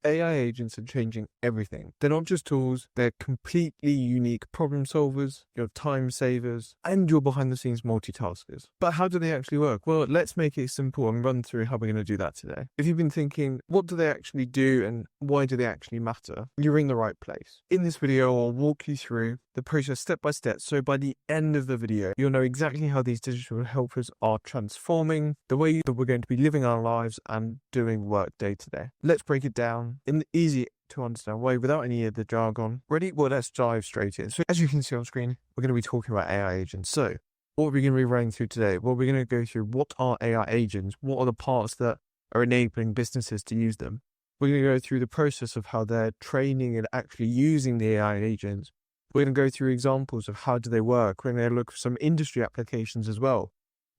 AI agents are changing everything. They're not just tools, they're completely unique problem solvers, your time savers, and your behind the scenes multitaskers. But how do they actually work? Well, let's make it simple and run through how we're going to do that today. If you've been thinking, what do they actually do and why do they actually matter? You're in the right place. In this video, I'll walk you through the process step by step. So by the end of the video, you'll know exactly how these digital helpers are transforming the way that we're going to be living our lives and doing work day to day. Let's break it down in the easy to understand way without any of the jargon. Ready? Well, let's dive straight in. So as you can see on screen, we're going to be talking about AI agents. So what are we going to be running through today? Well, we're going to go through what are AI agents, what are the parts that are enabling businesses to use them. We're going to go through the process of how they're training and actually using the AI agents. We're going to go through examples of how do they work. We're going to look for some industry applications as well.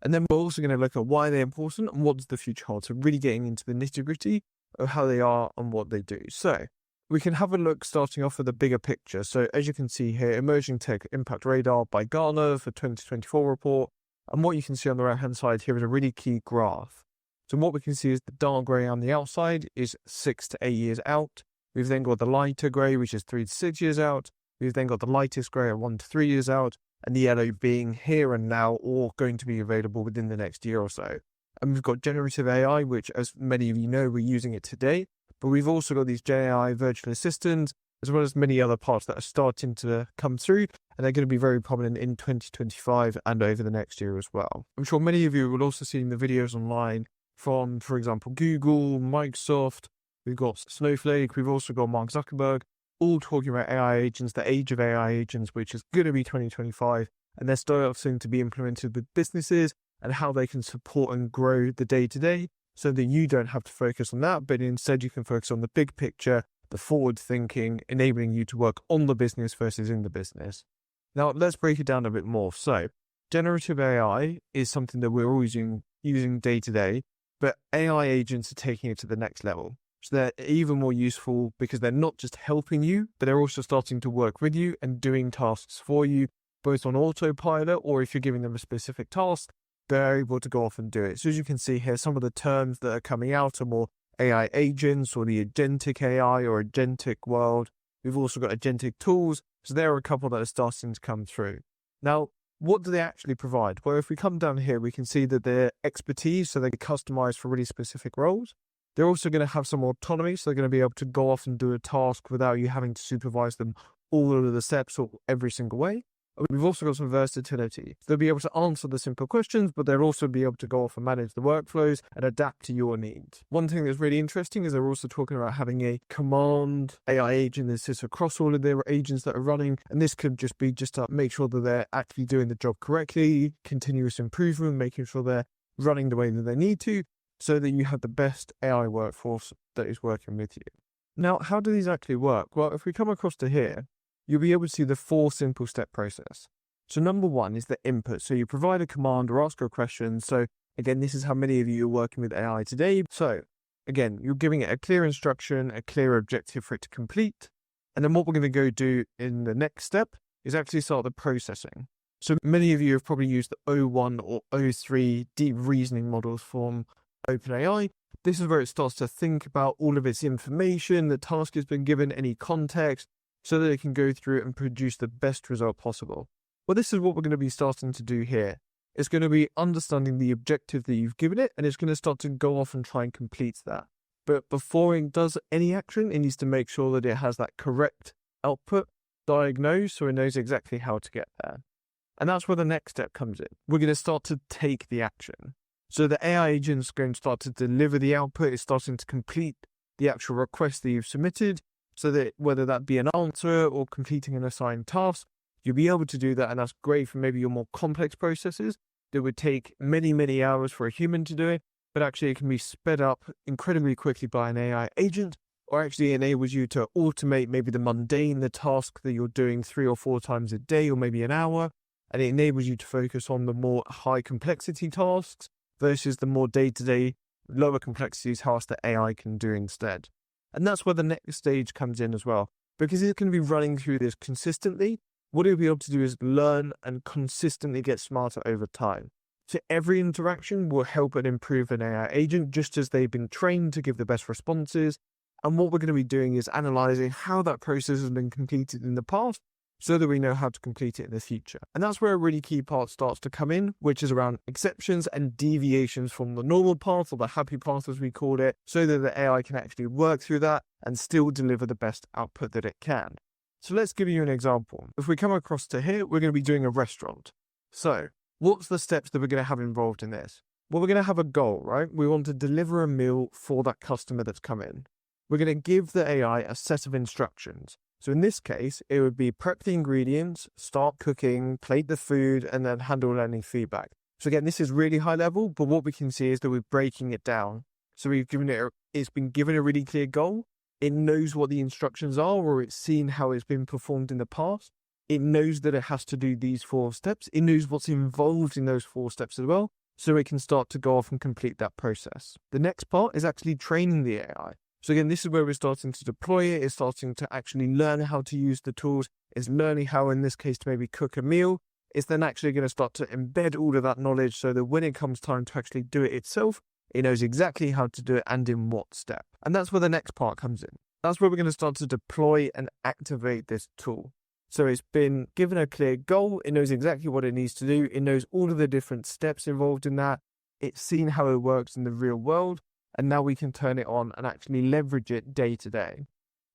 And then we're also going to look at why they're important and what does the future hold. So really getting into the nitty gritty of how they are and what they do. So we can have a look starting off with the bigger picture. So as you can see here, Emerging Tech Impact Radar by Gartner for 2024 report. And what you can see on the right hand side here is a really key graph. So what we can see is the dark grey on the outside is 6 to 8 years out. We've then got the lighter grey, which is 3 to 6 years out. We've then got the lightest grey at 1 to 3 years out. And the yellow being here and now or going to be available within the next year or so. And we've got generative AI, which as many of you know, we're using it today. But we've also got these Gen AI virtual assistants, as well as many other parts that are starting to come through. And they're going to be very prominent in 2025 and over the next year as well. I'm sure many of you will also see the videos online from, for example, Google, Microsoft. We've got Snowflake. We've also got Mark Zuckerberg, all talking about AI agents, the age of AI agents, which is going to be 2025. And they're starting to be implemented with businesses and how they can support and grow the day-to-day so that you don't have to focus on that, but instead you can focus on the big picture, the forward thinking, enabling you to work on the business versus in the business. Now, let's break it down a bit more. So generative AI is something that we're always using day-to-day, but AI agents are taking it to the next level. So they're even more useful because they're not just helping you, but they're also starting to work with you and doing tasks for you, both on autopilot or if you're giving them a specific task, they're able to go off and do it. So as you can see here, some of the terms that are coming out are more AI agents or the agentic AI or agentic world. We've also got agentic tools. So there are a couple that are starting to come through. Now, what do they actually provide? Well, if we come down here, we can see that they're expertise, so they're customized for really specific roles. They're also going to have some autonomy, so they're going to be able to go off and do a task without you having to supervise them all of the steps or every single way. We've also got some versatility. They'll be able to answer the simple questions, but they'll also be able to go off and manage the workflows and adapt to your needs. One thing that's really interesting is they're also talking about having a command AI agent that sits across all of their agents that are running. And this could just be to make sure that they're actually doing the job correctly, continuous improvement, making sure they're running the way that they need to, so that you have the best AI workforce that is working with you. Now, how do these actually work? Well, if we come across to here, you'll be able to see the 4 simple step process. So number 1 is the input. So you provide a command or ask a question. So again, this is how many of you are working with AI today. So again, you're giving it a clear instruction, a clear objective for it to complete. And then what we're going to go do in the next step is actually start the processing. So many of you have probably used the O1 or O3 deep reasoning models from OpenAI. This is where it starts to think about all of its information, the task has been given, any context, so that it can go through and produce the best result possible. Well, this is what we're going to be starting to do here. It's going to be understanding the objective that you've given it, and it's going to start to go off and try and complete that. But before it does any action, it needs to make sure that it has that correct output diagnosed so it knows exactly how to get there. And that's where the next step comes in. We're going to start to take the action. So the AI agent is going to start to deliver the output. It's starting to complete the actual request that you've submitted. So that whether that be an answer or completing an assigned task, you'll be able to do that. And that's great for maybe your more complex processes that would take many, many hours for a human to do it. But actually it can be sped up incredibly quickly by an AI agent, or actually enables you to automate maybe the mundane, the task that you're doing 3 or 4 times a day or maybe an hour. And it enables you to focus on the more high complexity tasks versus the more day-to-day, lower complexity tasks that AI can do instead. And that's where the next stage comes in as well, because it's going to be running through this consistently. What it'll be able to do is learn and consistently get smarter over time. So every interaction will help and improve an AI agent, just as they've been trained to give the best responses And what we're going to be doing is analyzing how that process has been completed in the past so that we know how to complete it in the future. And that's where a really key part starts to come in, which is around exceptions and deviations from the normal path, or the happy path as we call it, so that the AI can actually work through that and still deliver the best output that it can. So let's give you an example. If we come across to here, we're going to be doing a restaurant. So what's the steps that we're going to have involved in this? Well, we're going to have a goal, right? We want to deliver a meal for that customer that's come in. We're going to give the AI a set of instructions. So in this case, it would be prep the ingredients, start cooking, plate the food, and then handle any feedback. So again, this is really high level, but what we can see is that we're breaking it down. So it's been given a really clear goal. It knows what the instructions are, or it's seen how it's been performed in the past. It knows that it has to do these 4 steps. It knows what's involved in those 4 steps as well, so it can start to go off and complete that process. The next part is actually training the AI. So again, this is where we're starting to deploy it. It's starting to actually learn how to use the tools. It's learning how, in this case, to maybe cook a meal. It's then actually going to start to embed all of that knowledge so that when it comes time to actually do it itself, it knows exactly how to do it and in what step. And that's where the next part comes in. That's where we're going to start to deploy and activate this tool. So it's been given a clear goal. It knows exactly what it needs to do. It knows all of the different steps involved in that. It's seen how it works in the real world. And now we can turn it on and actually leverage it day to day.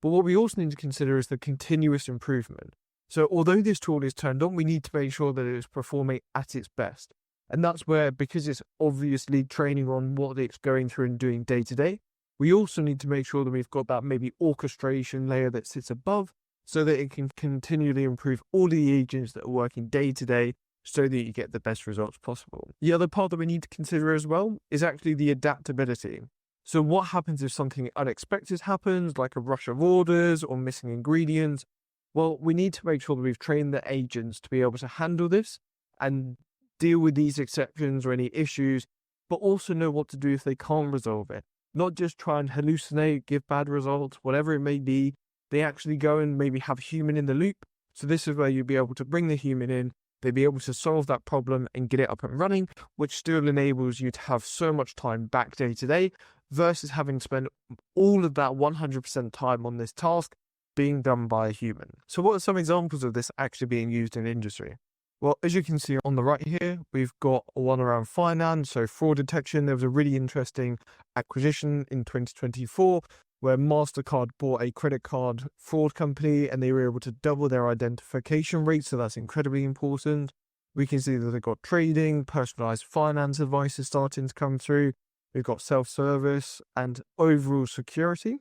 But what we also need to consider is the continuous improvement. So although this tool is turned on, we need to make sure that it is performing at its best. And that's where, because it's obviously training on what it's going through and doing day to day, we also need to make sure that we've got that maybe orchestration layer that sits above so that it can continually improve all the agents that are working day to day so that you get the best results possible. The other part that we need to consider as well is actually the adaptability. So what happens if something unexpected happens, like a rush of orders or missing ingredients? Well, we need to make sure that we've trained the agents to be able to handle this and deal with these exceptions or any issues, but also know what to do if they can't resolve it. Not just try and hallucinate, give bad results, whatever it may be. They actually go and maybe have human in the loop. So this is where you'll be able to bring the human in. They'll be able to solve that problem and get it up and running, which still enables you to have so much time back day to day versus having spent all of that 100% time on this task being done by a human. So what are some examples of this actually being used in industry? Well, as you can see on the right here, we've got one around finance, so fraud detection. There was a really interesting acquisition in 2024 where MasterCard bought a credit card fraud company and they were able to double their identification rate. So that's incredibly important. We can see that they've got trading, personalized finance advice is starting to come through. We've got self-service and overall security.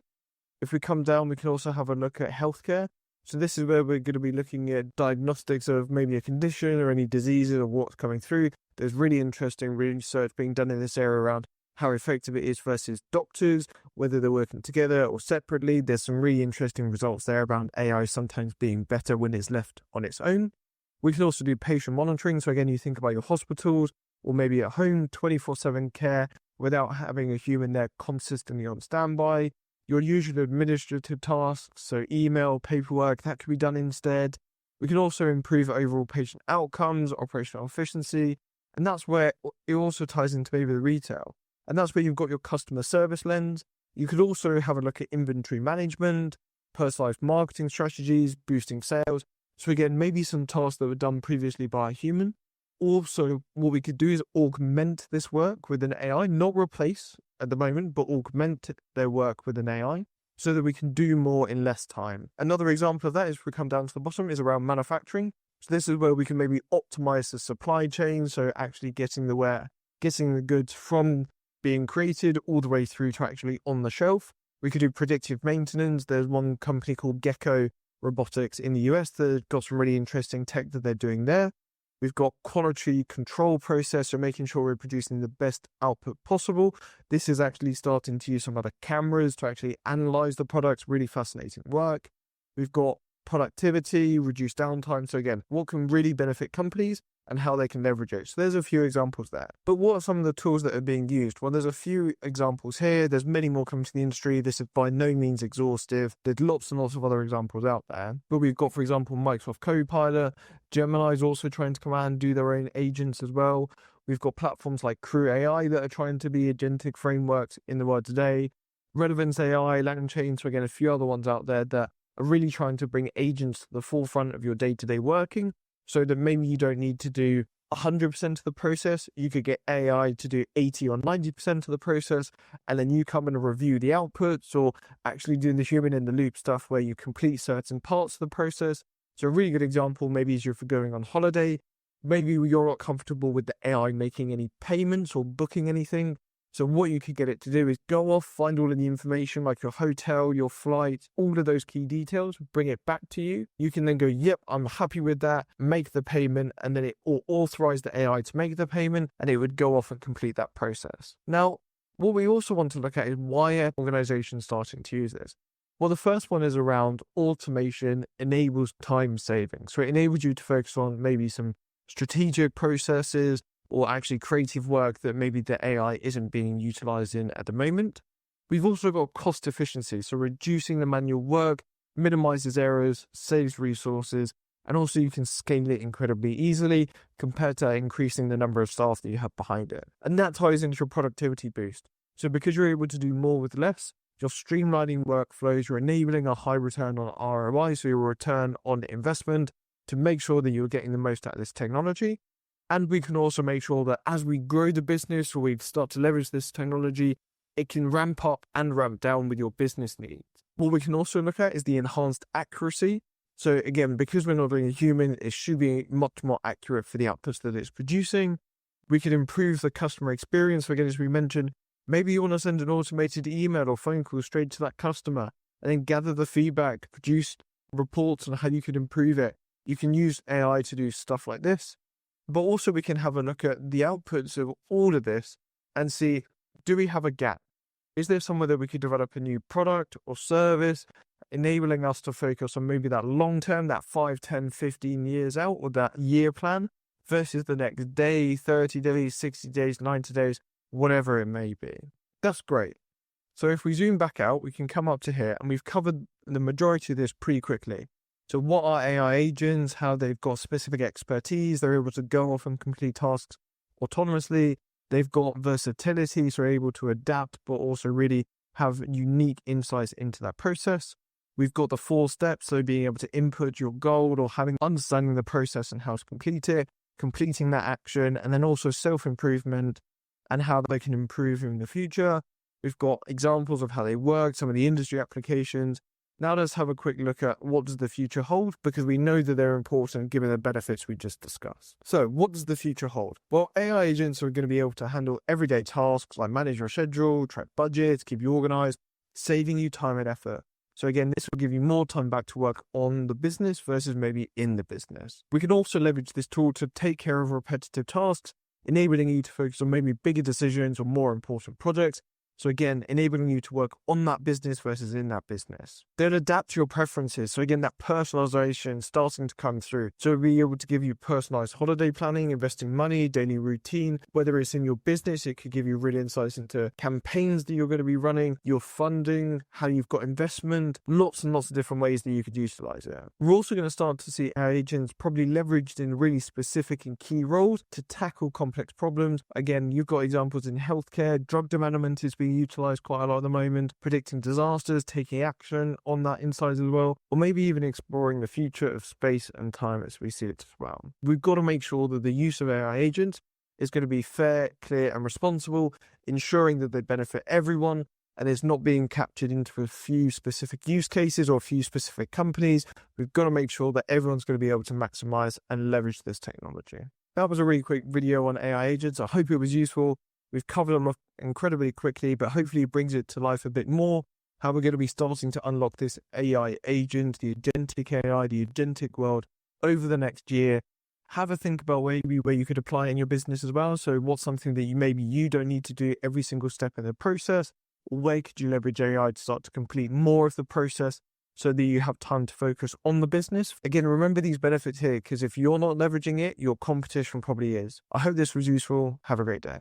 If we come down, we can also have a look at healthcare. So this is where we're going to be looking at diagnostics of maybe a condition or any diseases or what's coming through. There's really interesting research being done in this area around how effective it is versus doctors, whether they're working together or separately. There's some really interesting results there around AI sometimes being better when it's left on its own. We can also do patient monitoring. So again, you think about your hospitals or maybe at home, 24/7 care without having a human there consistently on standby. Your usual administrative tasks, so email, paperwork, that can be done instead. We can also improve overall patient outcomes, operational efficiency, and that's where it also ties into maybe the retail. And that's where you've got your customer service lens. You could also have a look at inventory management, personalized marketing strategies, boosting sales. So again, maybe some tasks that were done previously by a human. Also, what we could do is augment this work with an AI, not replace at the moment, but augment their work with an AI so that we can do more in less time. Another example of that is, if we come down to the bottom, is around manufacturing. So this is where we can maybe optimize the supply chain. So actually getting the goods from being created all the way through to actually on the shelf. We could do predictive maintenance. There's one company called Gecko Robotics in the US that got some really interesting tech that they're doing there. We've got quality control process, so making sure we're producing the best output possible. This is actually starting to use some other cameras to actually analyze the products. Really fascinating work. We've got productivity, reduced downtime. So again, what can really benefit companies and how they can leverage it. So there's a few examples there. But what are some of the tools that are being used? Well, there's a few examples here. There's many more coming to the industry. This is by no means exhaustive. There's lots and lots of other examples out there. But we've got, for example, Microsoft Copilot. Gemini is also trying to come out and do their own agents as well. We've got platforms like Crew AI that are trying to be agentic frameworks in the world today. Relevance AI, LangChain, so again, a few other ones out there that are really trying to bring agents to the forefront of your day-to-day working, so that maybe you don't need to do 100% of the process. You could get AI to do 80 or 90% of the process, and then you come and review the outputs, or actually do the human in the loop stuff where you complete certain parts of the process. So a really good example maybe is if you're going on holiday, maybe you're not comfortable with the AI making any payments or booking anything. So what you could get it to do is go off, find all of the information like your hotel, your flight, all of those key details, bring it back to you. You can then go, yep, I'm happy with that, make the payment, and then it will authorize the AI to make the payment, and it would go off and complete that process. Now, what we also want to look at is why are organizations starting to use this? Well, the first one is around automation enables time saving. So it enables you to focus on maybe some strategic processes, or actually creative work that maybe the AI isn't being utilized in at the moment. We've also got cost efficiency, so reducing the manual work minimizes errors, saves resources, and also you can scale it incredibly easily compared to increasing the number of staff that you have behind it. And that ties into your productivity boost. So because you're able to do more with less, you're streamlining workflows, you're enabling a high return on ROI, so your return on investment, to make sure that you're getting the most out of this technology. And we can also make sure that as we grow the business or we start to leverage this technology, it can ramp up and ramp down with your business needs. What we can also look at is the enhanced accuracy. So again, because we're not doing a human, it should be much more accurate for the outputs that it's producing. We can improve the customer experience. So again, as we mentioned, maybe you want to send an automated email or phone call straight to that customer and then gather the feedback, produce reports on how you could improve it. You can use AI to do stuff like this. But also we can have a look at the outputs of all of this and see, do we have a gap? Is there somewhere that we could develop a new product or service, enabling us to focus on maybe that long term, that 5, 10, 15 years out, or that year plan versus the next day, 30 days, 60 days, 90 days, whatever it may be. That's great. So if we zoom back out, we can come up to here, and we've covered the majority of this pretty quickly. So what are AI agents, how they've got specific expertise, they're able to go off and complete tasks autonomously, they've got versatility, so they're able to adapt, but also really have unique insights into that process. We've got the 4 steps, so being able to input your goal or understanding the process and how to complete it, completing that action, and then also self-improvement and how they can improve in the future. We've got examples of how they work, some of the industry applications. Now let's have a quick look at what does the future hold, because we know that they're important given the benefits we just discussed. So what does the future hold? Well, AI agents are going to be able to handle everyday tasks like manage your schedule, track budgets, keep you organized, saving you time and effort. So again, this will give you more time back to work on the business versus maybe in the business. We can also leverage this tool to take care of repetitive tasks, enabling you to focus on maybe bigger decisions or more important projects. So again, enabling you to work on that business versus in that business. They'll adapt to your preferences. So again, that personalization starting to come through. So it'll be able to give you personalized holiday planning, investing money, daily routine. Whether it's in your business, it could give you real insights into campaigns that you're going to be running, your funding, how you've got investment, lots and lots of different ways that you could utilize it. We're also going to start to see AI agents probably leveraged in really specific and key roles to tackle complex problems. Again, you've got examples in healthcare, drug development is being utilized quite a lot at the moment, predicting disasters, taking action on that inside as well, or maybe even exploring the future of space and time as we see it as well. We've got to make sure that the use of AI agents is going to be fair, clear, and responsible, ensuring that they benefit everyone and it's not being captured into a few specific use cases or a few specific companies. We've got to make sure that everyone's going to be able to maximize and leverage this technology. That was a really quick video on AI agents. I hope it was useful. We've covered them incredibly quickly, but hopefully it brings it to life a bit more. How we're going to be starting to unlock this AI agent, the agentic AI, the agentic world over the next year. Have a think about maybe where you could apply it in your business as well. So what's something that maybe you don't need to do every single step in the process? Or where could you leverage AI to start to complete more of the process so that you have time to focus on the business? Again, remember these benefits here, because if you're not leveraging it, your competition probably is. I hope this was useful. Have a great day.